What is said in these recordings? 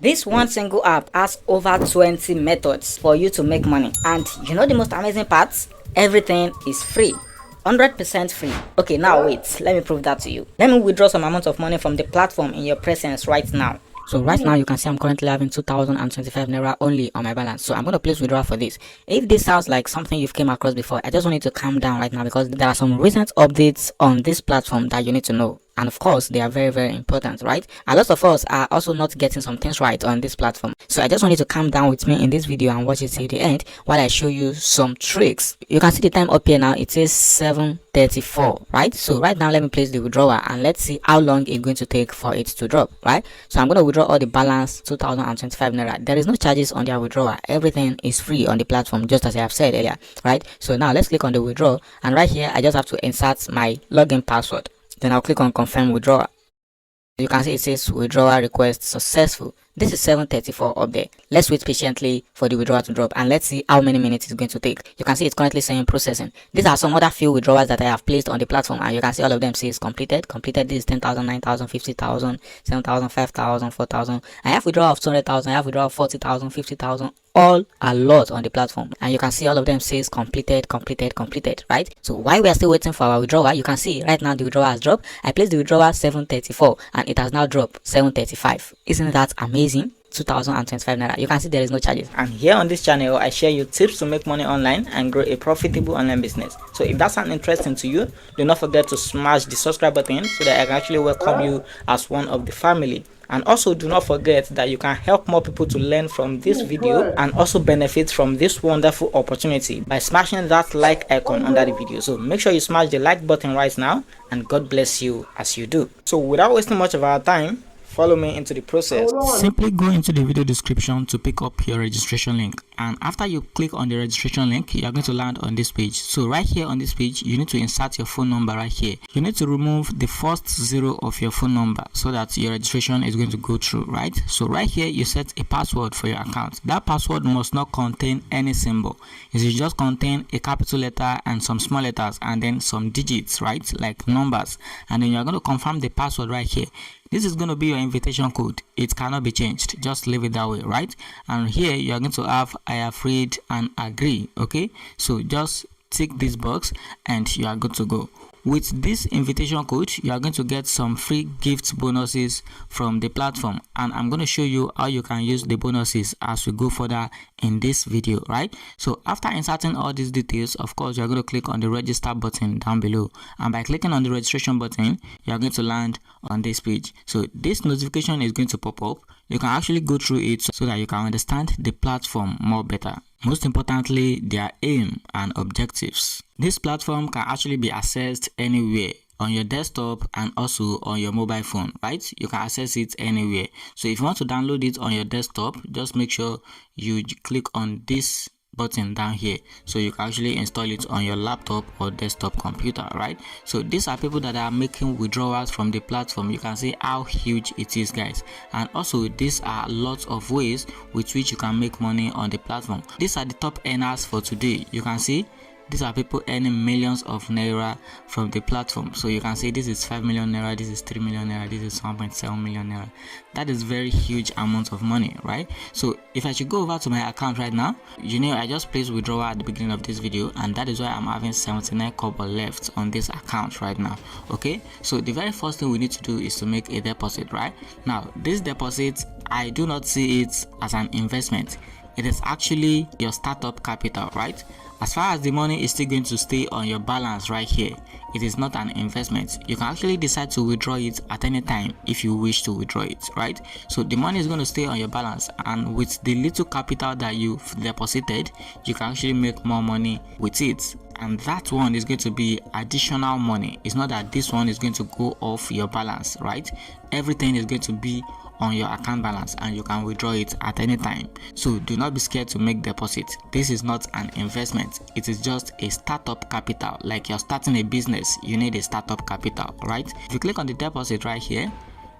This one single app has over 20 methods for you to make money, and you know the most amazing part? Everything is free. 100% free. Okay, now wait, let me prove that to you. Let me withdraw some amount of money from the platform in your presence right now. So right now you can see I'm currently having 2025 naira only on my balance. So I'm going to place withdrawal for this. If this sounds like something you've came across before, I just want you to calm down right now, because there are some recent updates on this platform that you need to know. And of course, they are very, very important, right? A lot of us are also not getting some things right on this platform. So I just want you to calm down with me in this video and watch it till the end while I show you some tricks. You can see the time up here now. It says 7:34, right? So right now, let me place the withdrawal and let's see how long it's going to take for it to drop, right? So I'm going to withdraw all the balance 2025 naira. There is no charges on their withdrawal. Everything is free on the platform, just as I have said earlier, right? So now let's click on the withdraw, and right here, I just have to insert my login password. Then I'll click on confirm withdrawal. You can see it says withdrawal request successful. This is 7:34 up there. Let's wait patiently for the withdrawal to drop and let's see how many minutes it's going to take. You can see it's currently saying processing. These are some other few withdrawals that I have placed on the platform, and you can see all of them says completed. Completed. This is 10,000, 9,000, 50,000, 7,000, 5,000, 4,000. I have withdrawal of 200,000. I have withdrawal of 40,000, 50,000. All a lot on the platform, and you can see all of them says completed, completed, completed, right? So while we are still waiting for our withdrawal, you can see right now the withdrawal has dropped. I placed the withdrawal 7:34 and it has now dropped 7:35. Isn't that amazing? 2025 naira. You can see there is no charges. And here on this channel, I share you tips to make money online and grow a profitable online business. So if that sounds interesting to you, do not forget to smash the subscribe button so that I can actually welcome you as one of the family. And also do not forget that you can help more people to learn from this video and also benefit from this wonderful opportunity by smashing that like icon under the video. So make sure you smash the like button right now, and God bless you as you do. So without wasting much of our time, follow me into the process. Simply go into the video description to pick up your registration link, and after you click on the registration link, you are going to land on this page. So right here on this page, you need to insert your phone number right here. You need to remove the first 0 of your phone number so that your registration is going to go through, right? So right here, you set a password for your account. That password must not contain any symbol. It should just contain a capital letter and some small letters and then some digits, right? Like numbers. And then you are going to confirm the password right here. This is going to be your invitation code. It cannot be changed. Just leave it that way, right? And here you are going to have I have read and agree. Okay, so just tick this box and you are good to go. With this invitation code, you are going to get some free gift bonuses from the platform, and I'm going to show you how you can use the bonuses as we go further in this video, right? So after inserting all these details, of course, you are going to click on the register button down below, and by clicking on the registration button, you are going to land on this page. So this notification is going to pop up. You can actually go through it so that you can understand the platform more better. Most importantly, their aim and objectives. This platform can actually be accessed anywhere on your desktop and also on your mobile phone, right? You can access it anywhere. So if you want to download it on your desktop, just make sure you click on this button down here so you can actually install it on your laptop or desktop computer, right? So these are people that are making withdrawals from the platform. You can see how huge it is, guys. And also these are lots of ways with which you can make money on the platform. These are the top earners for today. You can see these are people earning millions of naira from the platform. So you can see this is 5 million naira, this is 3 million naira, this is 1.7 million naira. That is very huge amount of money, right? So if I should go over to my account right now, you know, I just placed withdrawal at the beginning of this video, and that is why I'm having 79 kobo left on this account right now. Okay, so the very first thing we need to do is to make a deposit, right? Now this deposit, I do not see it as an investment. It is actually your startup capital, right? As far as the money is still going to stay on your balance right here, it is not an investment. You can actually decide to withdraw it at any time if you wish to withdraw it, right? So the money is going to stay on your balance, and with the little capital that you've deposited, you can actually make more money with it. And that one is going to be additional money. It's not that this one is going to go off your balance, right? Everything is going to be on your account balance and you can withdraw it at any time. So do not be scared to make deposit. This is not an investment. It is just a startup capital. Like you're starting a business, you need a startup capital, right? If you click on the deposit right here,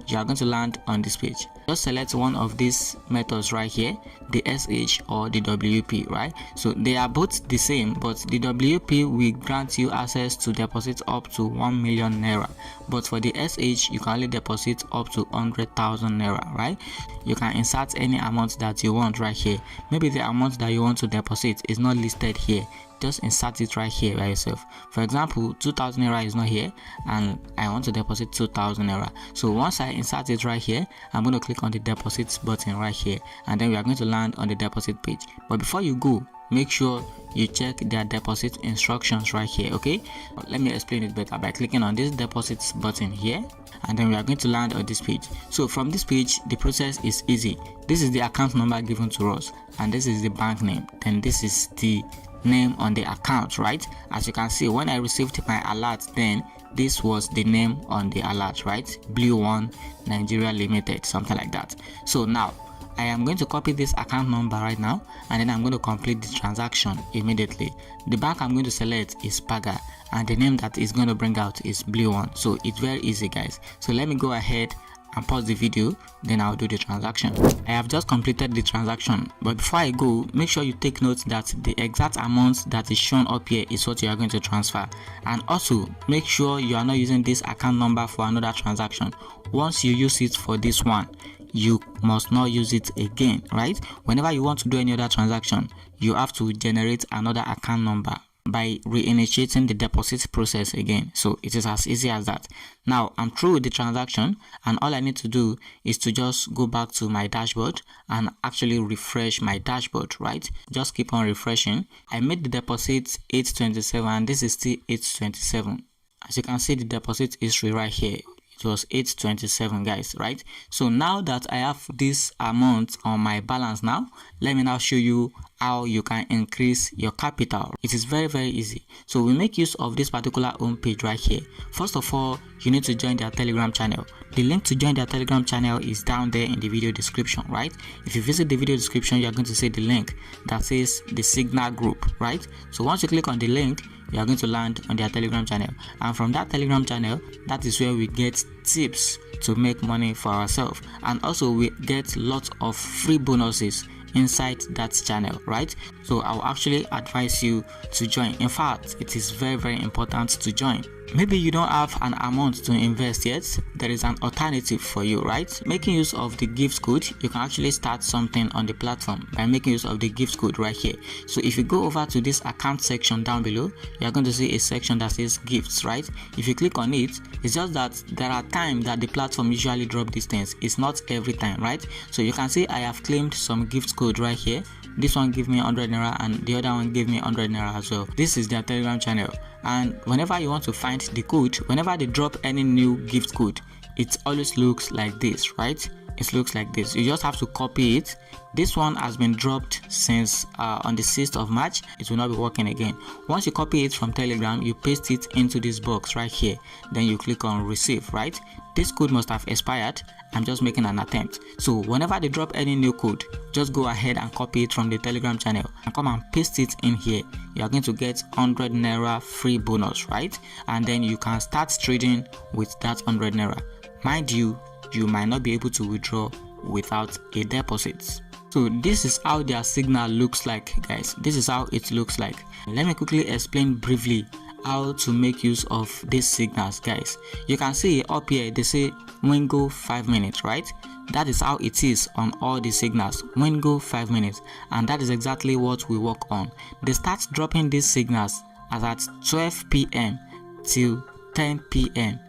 you are going to land on this page. just select one of these methods right here, the SH or the WP, right? So they are both the same, but the WP will grant you access to deposit up to 1 million naira, but for the SH you can only deposit up to 100,000 naira, right? You can insert any amount that you want right here. Maybe the amount that you want to deposit is not listed here, just insert it right here by yourself. For example, 2,000 naira is not here and I want to deposit 2,000 naira. So once I insert it right here, I'm going to click on the deposit button right here, and then we are going to land on the deposit page. But before you go, make sure you check their deposit instructions right here. Okay, let me explain it better by clicking on this deposit button here, and then we are going to land on this page. So from this page, the process is easy. This is the account number given to us, and this is the bank name, then this is the name on the account, right? As you can see, when I received my alert, then this was the name on the alert, right? Blue One Nigeria Limited, something like that. So now I am going to copy this account number right now, and then I'm going to complete the transaction immediately. The bank I'm going to select is Paga, and the name that is going to bring out is Blue One. So it's very easy, guys. So let me go ahead and pause the video, then I'll do the transaction. I have just completed the transaction, but before I go, make sure you take note that the exact amount that is shown up here is what you are going to transfer, and also make sure you are not using this account number for another transaction. Once you use it for this one, you must not use it again, right? Whenever you want to do any other transaction, you have to generate another account number by reinitiating the deposit process again. So it is as easy as that. Now I'm through with the transaction, and all I need to do is to just go back to my dashboard and actually refresh my dashboard, right? Just keep on refreshing. I made the deposit 827 and this is still 827. As you can see, the deposit history right here, it was 827, guys, right? So now that I have this amount on my balance now, let me now show you how you can increase your capital. It is very easy. So we make use of this particular home page right here. First of all, you need to join their Telegram channel. The link to join their Telegram channel is down there in the video description, right? If you visit the video description, you are going to see the link that says the Signal group, right? So once you click on the link, you are going to land on their Telegram channel, and from that Telegram channel, that is where we get tips to make money for ourselves, and also we get lots of free bonuses inside that channel, right? So I will actually advise you to join. In fact, it is very important to join. Maybe you don't have an amount to invest yet, there is an alternative for you, right? Making use of the gift code, you can actually start something on the platform by making use of the gift code right here. So if you go over to this account section down below, you are going to see a section that says gifts, right? If you click on it, it's just that there are times that the platform usually drop these things. It's not every time, right? So you can see I have claimed some gift code right here. This one gave me 100 naira and the other one gave me 100 naira as well. This is their Telegram channel, and whenever you want to find the code, whenever they drop any new gift code, it always looks like this, right? It looks like this. You just have to copy it. This one has been dropped since on the 6th of March. It will not be working again. Once you copy it from Telegram, you paste it into this box right here, then you click on receive, right? This code must have expired. I'm just making an attempt. So whenever they drop any new code, just go ahead and copy it from the Telegram channel and come and paste it in here. You are going to get 100 naira free bonus, right? And then you can start trading with that 100 naira. Mind you, you might not be able to withdraw without a deposit. So this is how their Signal looks like, guys. This is how it looks like. Let me quickly explain briefly how to make use of these signals, guys. You can see up here they say Wingo 5 minutes, right? That is how it is on all the signals, Wingo 5 minutes, and that is exactly what we work on. They start dropping these signals as at 12 p.m. till 10 p.m.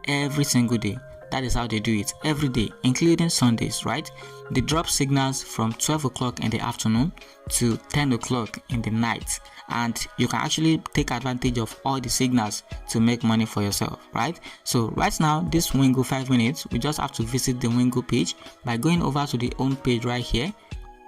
every single day. That is how they do it every day, including Sundays, right? They drop signals from 12 o'clock in the afternoon to 10 o'clock in the night, and you can actually take advantage of all the signals to make money for yourself, right? So right now, this Wingo 5 minutes, we just have to visit the Wingo page by going over to the home page right here.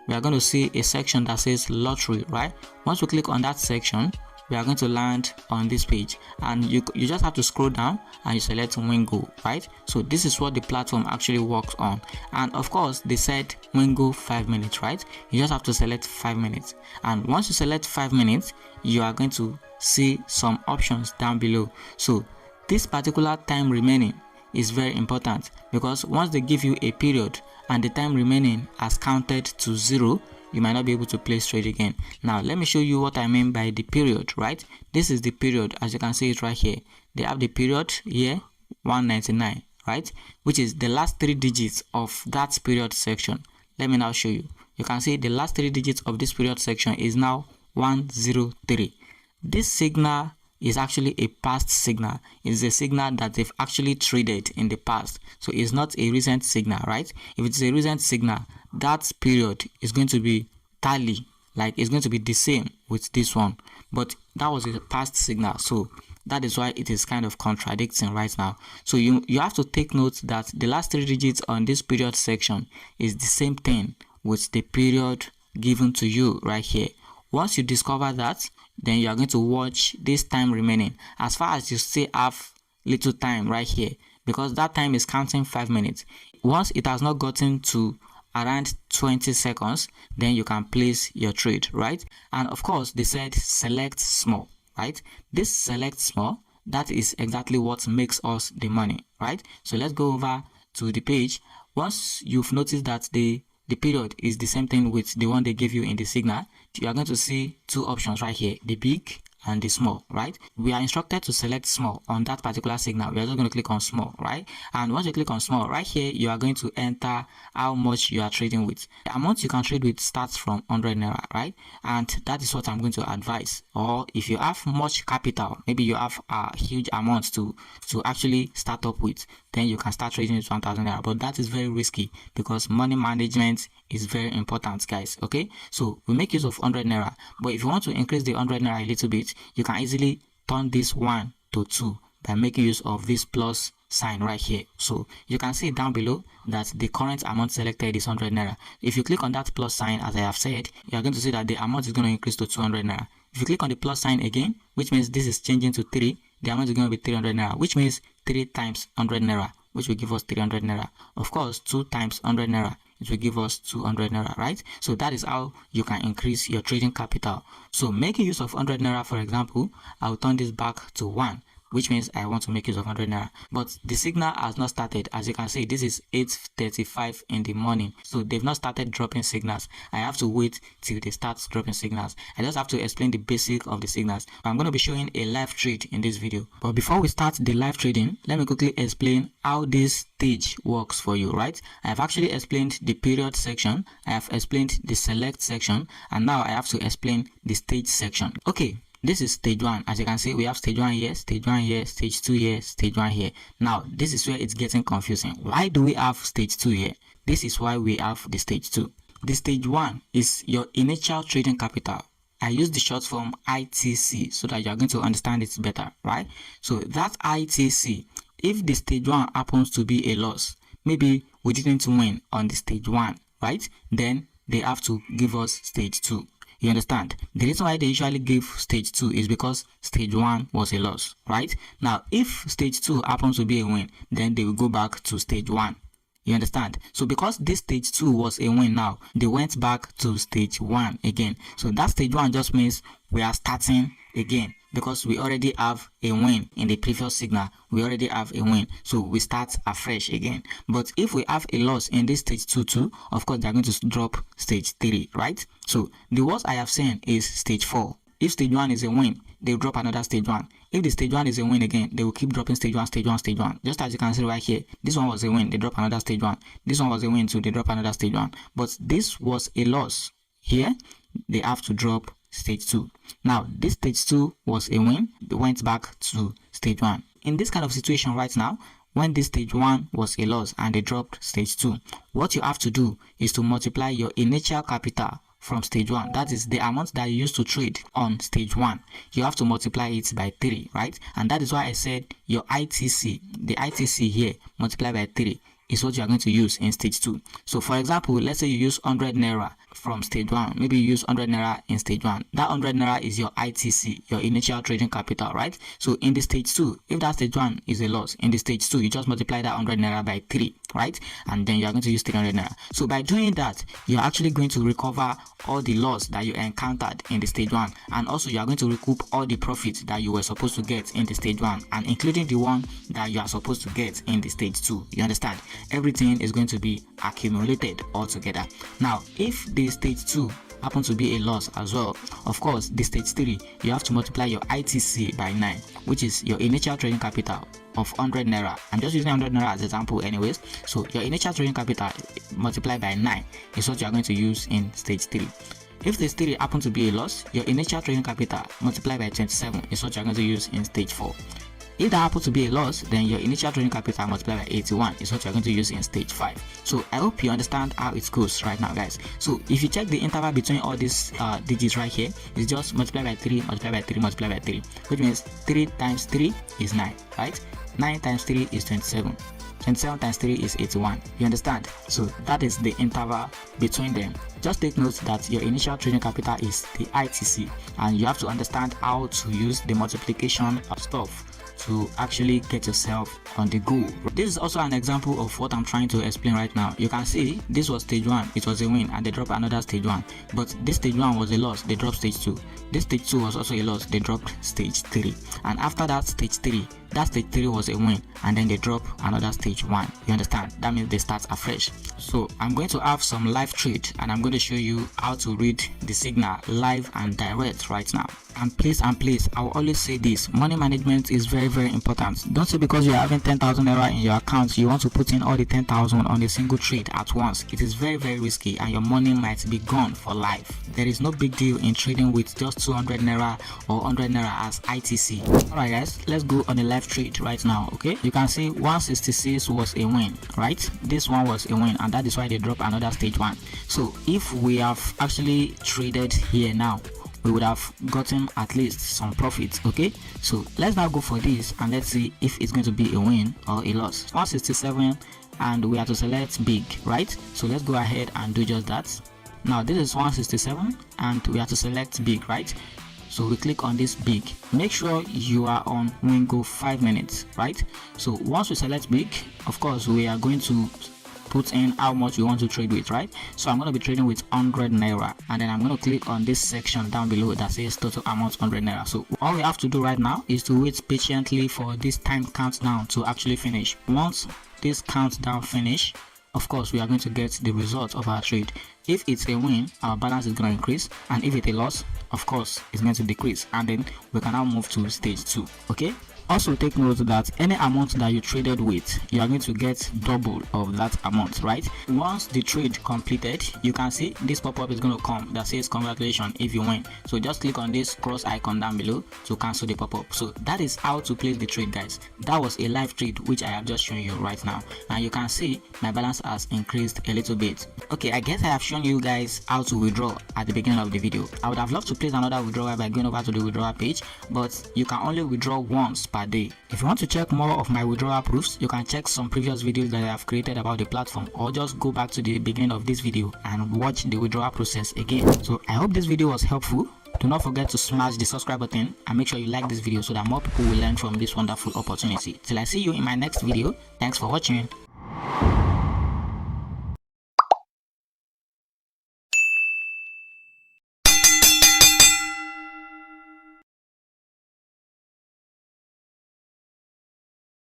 We are going to see a section that says lottery, right? Once we click on that section, we are going to land on this page, and you just have to scroll down and you select Wingo, right? So this is what the platform actually works on, and of course they said Wingo 5 minutes, right? You just have to select 5 minutes, and once you select 5 minutes, you are going to see some options down below. So this particular time remaining is very important, because once they give you a period and the time remaining has counted to 0, you might not be able to place trade again. Now let me show you what I mean by the period, right? This is the period, as you can see it right here. They have the period here 199, right, which is the last 3 digits of that period section. Let me now show you. You can see the last 3 digits of this period section is now 103. This signal is actually a past signal. It's a signal that they've actually traded in the past. So it's not a recent signal, right? If it's a recent signal, that period is going to be tally, like it's going to be the same with this one. But that was a past signal, so that is why it is kind of contradicting right now. So you have to take note that the last 3 digits on this period section is the same thing with the period given to you right here. Once you discover that, then you are going to watch this time remaining as far as you still have little time right here, because that time is counting 5 minutes. Once it has not gotten to around 20 seconds, then you can place your trade, right? And of course, they said select small, right? This select small, that is exactly what makes us the money, right? So let's go over to the page. Once you've noticed that the period is the same thing with the one they gave you in the signal, you are going to see 2 options right here, the big and the small, right? We are instructed to select small on that particular signal. We are just going to click on small, right? And once you click on small, right here, you are going to enter how much you are trading with. The amount you can trade with starts from 100 naira, right? And that is what I'm going to advise. Or if you have much capital, maybe you have a huge amount to actually start up with, then you can start trading with 1000 naira. But that is very risky because money management is very important, guys. Okay, so we make use of 100 naira, but if you want to increase the 100 naira a little bit, you can easily turn this 1 to 2 by making use of this plus sign right here. So you can see down below that the current amount selected is 100 naira. If you click on that plus sign, as I have said, you are going to see that the amount is going to increase to 200 naira. If you click on the plus sign again, which means this is changing to 3, the amount is going to be 300 naira, which means 3 times 100 naira, which will give us 300 naira. Of course, 2 times 100 naira, it will give us 200 naira, right? So that is how you can increase your trading capital. So making use of 100 naira, for example, I'll turn this back to 1, which means I want to make use of 100 naira. But the signal has not started. As you can see, this is 8:35 in the morning. So they've not started dropping signals. I have to wait till they start dropping signals. I just have to explain the basic of the signals. I'm going to be showing a live trade in this video. But before we start the live trading, let me quickly explain how this stage works for you, right? I have actually explained the period section. I have explained the select section. And now I have to explain the stage section. Okay. This is stage 1. As you can see, we have stage 1 here, stage 1 here, stage 2 here, stage 1 here. Now, this is where it's getting confusing. Why do we have stage 2 here? This is why we have the stage 2. The stage 1 is your initial trading capital. I use the short form ITC so that you are going to understand it better, right? So that ITC, if the stage 1 happens to be a loss, maybe we didn't win on the stage 1, right? Then they have to give us stage 2. You understand? The reason why they usually give stage 2 is because stage 1 was a loss, right? Now, if stage 2 happens to be a win, then they will go back to stage 1. You understand? So because this stage 2 was a win now, they went back to stage 1 again. So that stage 1 just means we are starting again because we already have a win in the previous signal. We already have a win. So we start afresh again. But if we have a loss in this stage 2 too, of course, they're going to drop stage 3, right? So the worst I have seen is stage 4. If stage 1 is a win, they'll drop another stage 1. If the stage 1 is a win again, they will keep dropping stage 1, stage 1, stage 1. Just as you can see right here, this one was a win, they drop another stage 1. This one was a win too, they drop another stage 1. But this was a loss. Here, they have to drop stage 2. Now, this stage 2 was a win, they went back to stage 1. In this kind of situation right now, when this stage 1 was a loss and they dropped stage 2, what you have to do is to multiply your initial capital from stage 1. That is the amount that you used to trade on stage 1. You have to multiply it by 3, right? And that is why I said your ITC, the ITC here, multiplied by 3 is what you are going to use in stage 2. So for example, let's say you use 100 naira from stage 1. Maybe you use 100 naira in stage 1. That 100 naira is your ITC, your initial trading capital, right? So in the stage 2, if that stage 1 is a loss, in the stage 2 you just multiply that 100 naira by 3, right? And then you are going to use 300 naira. So by doing that, you're actually going to recover all the loss that you encountered in the stage 1, and also you are going to recoup all the profits that you were supposed to get in the stage 1, and including the one that you are supposed to get in the stage 2. You understand? Everything is going to be accumulated all together. Now if the stage 2 happen to be a loss as well, of course the stage 3, you have to multiply your ITC by 9, which is your initial trading capital of 100 naira. I'm just using 100 naira as an example anyways. So your initial trading capital multiplied by 9 is what you are going to use in stage 3. If stage 3 happen to be a loss, your initial trading capital multiplied by 27 is what you are going to use in stage 4. If that happens to be a loss, then your initial trading capital multiplied by 81 is what you're going to use in stage 5. So I hope you understand how it goes right now, guys. So if you check the interval between all these digits right here, it's just multiply by 3, multiply by 3, multiply by 3, which means 3 times 3 is 9, right? 9 times 3 is 27. 27 times 3 is 81. You understand? So that is the interval between them. Just take note that your initial trading capital is the ITC, and you have to understand how to use the multiplication of stuff to actually get yourself on the go. This is also an example of what I'm trying to explain right now. You can see this was stage 1, it was a win, and they dropped another stage 1. But this stage 1 was a loss, they dropped stage 2. This stage 2 was also a loss, they dropped stage 3. And after that stage 3, that stage 3 was a win, and then they drop another stage 1. You understand? That means they start afresh. So I'm going to have some live trade, and I'm going to show you how to read the signal live and direct right now. And please, I will always say this: money management is very, very important. Don't say because you're having 10,000 naira in your account you want to put in all the 10,000 on a single trade at once. It is very, very risky, and your money might be gone for life. There is no big deal in trading with just 200 naira or 100 naira as ITC. Alright guys, let's go on a live trade right now. Okay, you can see 166 was a win, right? This one was a win, and that is why they drop another stage 1. So if we have actually traded here now, we would have gotten at least some profit. Okay, so let's now go for this and let's see if it's going to be a win or a loss. 167, and we have to select big, right? So let's go ahead and do just that. Now this is 167 and we have to select big, right? So we click on this big. Make sure you are on Wingo 5 minutes, right? So once we select big, of course we are going to put in how much you want to trade with, right? So I'm going to be trading with 100 naira, and then I'm going to click on this section down below that says total amount 100 naira. So all we have to do right now is to wait patiently for this time countdown to actually finish. Once this countdown finish, of course we are going to get the result of our trade. If it's a win, our balance is going to increase, and if it's a loss, of course it's going to decrease, and then we can now move to stage 2. Okay, also take note that any amount that you traded with, you are going to get double of that amount, right? Once the trade completed, you can see this pop-up is going to come that says congratulations if you win. So just click on this cross icon down below to cancel the pop-up. So that is how to place the trade, guys. That was a live trade which I have just shown you right now, and you can see my balance has increased a little bit. Okay, I guess I have shown you guys how to withdraw at the beginning of the video. I would have loved to place another withdrawal by going over to the withdrawal page, but you can only withdraw once per day. If you want to check more of my withdrawal proofs, you can check some previous videos that I have created about the platform, or just go back to the beginning of this video and watch the withdrawal process again. So I hope this video was helpful. Do not forget to smash the subscribe button and make sure you like this video so that more people will learn from this wonderful opportunity. Till I see you in my next video, thanks for watching.